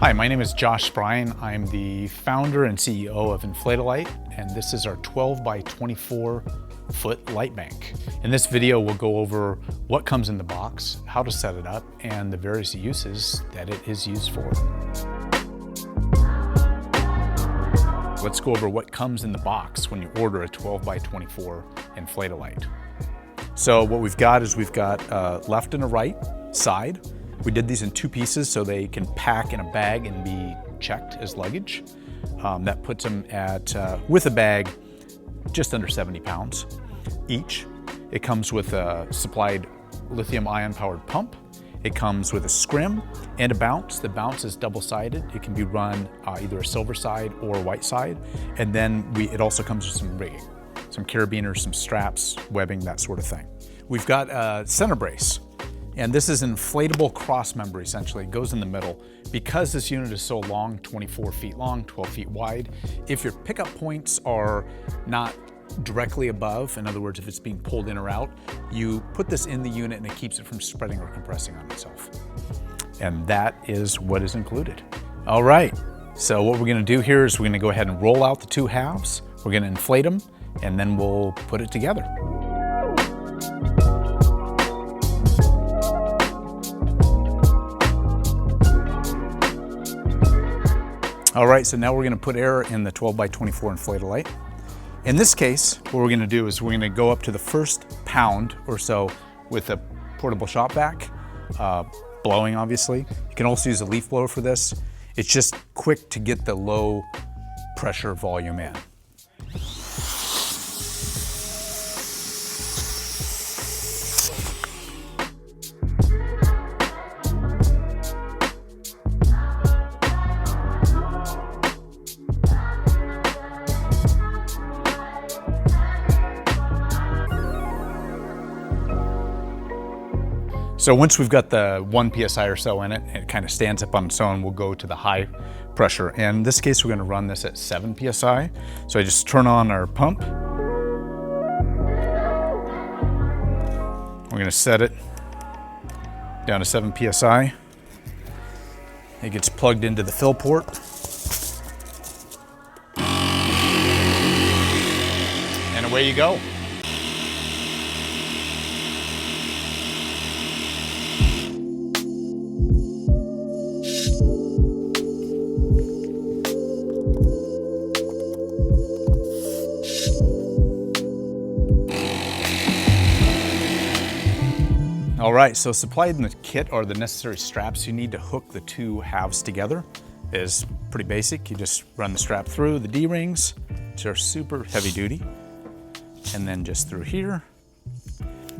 Hi, my name is Josh Bryan. I'm the founder and CEO of InflateAlite, and this is our 12 by 24 foot light bank. In this video, we'll go over what comes in the box, how to set it up, and the various uses that it is used for. Let's go over what comes in the box when you order a 12 by 24 InflateAlite. So what we've got is we've got a left and a right side. We did these in two pieces so they can pack in a bag and be checked as luggage. That puts them at, with a bag, just under 70 pounds each. It comes with a supplied lithium-ion powered pump. It comes with a scrim and a bounce. The bounce is double-sided. It can be run either a silver side or a white side. And then it also comes with some rigging, some carabiners, some straps, webbing, that sort of thing. We've got a center brace. And this is an inflatable cross member, essentially. It goes in the middle. Because this unit is so long, 24 feet long, 12 feet wide, if your pickup points are not directly above, in other words, if it's being pulled in or out, you put this in the unit and it keeps it from spreading or compressing on itself. And that is what is included. All right, so what we're gonna do here is we're gonna go ahead and roll out the two halves. We're gonna inflate them, and then we'll put it together. All right, so now we're gonna put air in the 12 by 24 InflateAlite. In this case, what we're gonna do is we're gonna go up to the first pound or so with a portable shop vac, blowing obviously. You can also use a leaf blower for this. It's just quick to get the low pressure volume in. So once we've got the 1 PSI or so in it, it kind of stands up on its own, we'll go to the high pressure. And in this case, we're gonna run this at 7 PSI. So I just turn on our pump. We're gonna set it down to 7 PSI. It gets plugged into the fill port. And away you go. All right, so supplied in the kit are the necessary straps you need to hook the two halves together. Is pretty basic. You just run the strap through the D-rings, which are super heavy duty, and then just through here.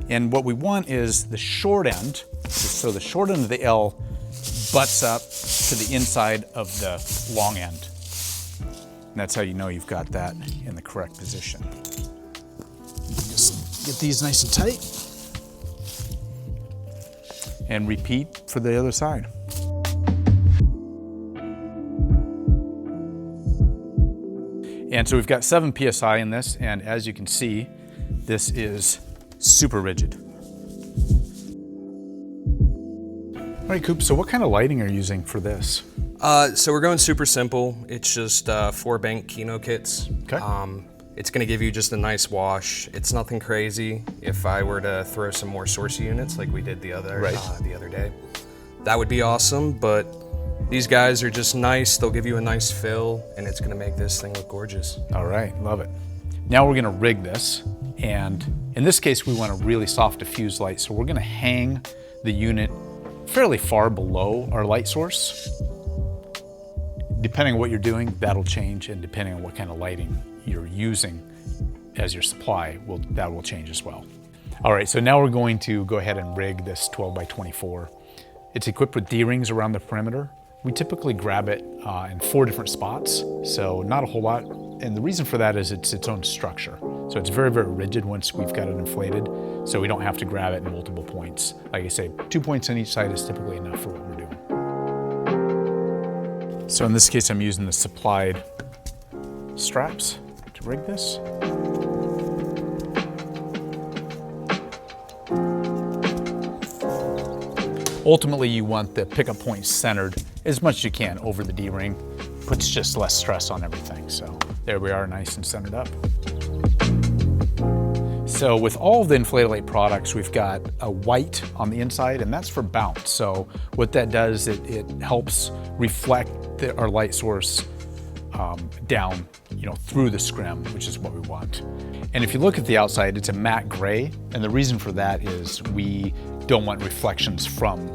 And what we want is the short end, so the short end of the L butts up to the inside of the long end. And that's how you know you've got that in the correct position. Just get these nice and tight. And repeat for the other side. And so we've got 7 PSI in this, and as you can see, this is super rigid. All right, Coop, so what kind of lighting are you using for this? So we're going super simple. It's just 4 bank Kino kits. Okay. It's gonna give you just a nice wash. It's nothing crazy. If I were to throw some more source units like we did the other day, that would be awesome, but these guys are just nice. They'll give you a nice fill, and it's gonna make this thing look gorgeous. All right, love it. Now we're gonna rig this, and in this case, we want a really soft diffused light, so we're gonna hang the unit fairly far below our light source. Depending on what you're doing, that'll change, and depending on what kind of lighting you're using as your supply, that will change as well. All right, so now we're going to go ahead and rig this 12 by 24. It's equipped with D-rings around the perimeter. We typically grab it in 4 different spots, so not a whole lot. And the reason for that is it's its own structure. So it's very, very rigid once we've got it inflated, so we don't have to grab it in multiple points. Like I say, 2 points on each side is typically enough for what we're doing. So in this case, I'm using the supplied straps to rig this. Ultimately, you want the pickup point centered as much as you can over the D-ring. Puts just less stress on everything. So there we are, nice and centered up. So with all of the InflateAlite products, we've got a white on the inside, and that's for bounce. So what that does, it helps reflect our light source down, through the scrim, which is what we want. And if you look at the outside, it's a matte gray, and the reason for that is we don't want reflections from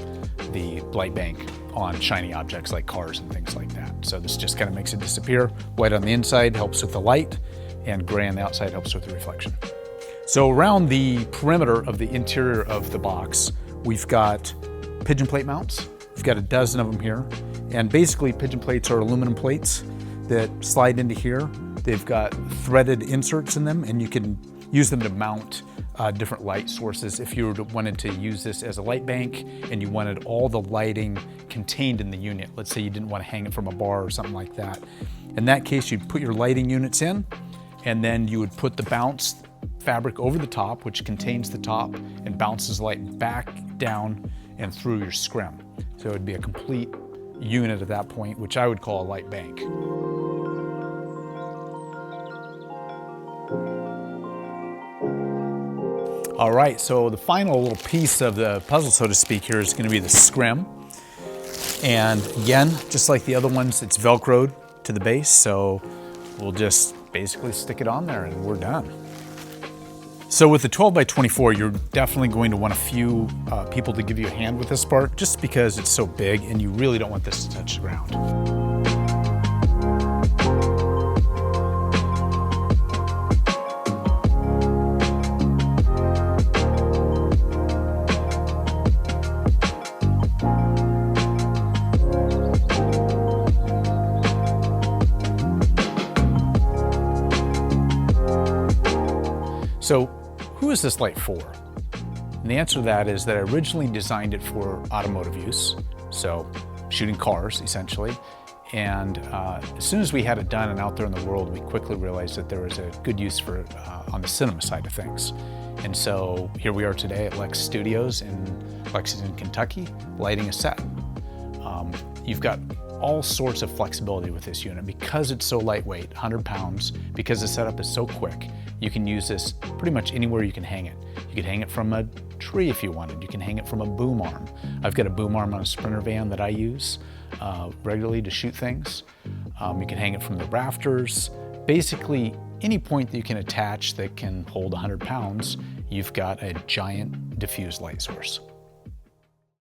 the Lightbank on shiny objects like cars and things like that. So this just kind of makes it disappear. White on the inside helps with the light, and gray on the outside helps with the reflection. So around the perimeter of the interior of the box, we've got pigeon plate mounts. We've got a dozen of them here. And basically pigeon plates are aluminum plates that slide into here. They've got threaded inserts in them, and you can use them to mount different light sources. If you wanted to use this as a light bank and you wanted all the lighting contained in the unit, let's say you didn't want to hang it from a bar or something like that. In that case, you'd put your lighting units in, and then you would put the bounce fabric over the top, which contains the top and bounces light back down and through your scrim. So it would be a complete unit at that point, which I would call a light bank. All right, so the final little piece of the puzzle, so to speak, here is going to be the scrim. And again, just like the other ones, it's Velcroed to the base, so we'll just basically stick it on there and we're done. So with the 12'x24, you're definitely going to want a few people to give you a hand with this part, just because it's so big and you really don't want this to touch the ground. So who is this light for? And the answer to that is that I originally designed it for automotive use, so shooting cars essentially. And as soon as we had it done and out there in the world, we quickly realized that there was a good use for it on the cinema side of things. And so here we are today at Lex Studios in Lexington, Kentucky, lighting a set. You've got all sorts of flexibility with this unit because it's so lightweight, 100 pounds, because the setup is so quick. You can use this pretty much anywhere you can hang it. You could hang it from a tree if you wanted. You can hang it from a boom arm. I've got a boom arm on a Sprinter van that I use regularly to shoot things. You can hang it from the rafters. Basically, any point that you can attach that can hold 100 pounds, you've got a giant diffused light source.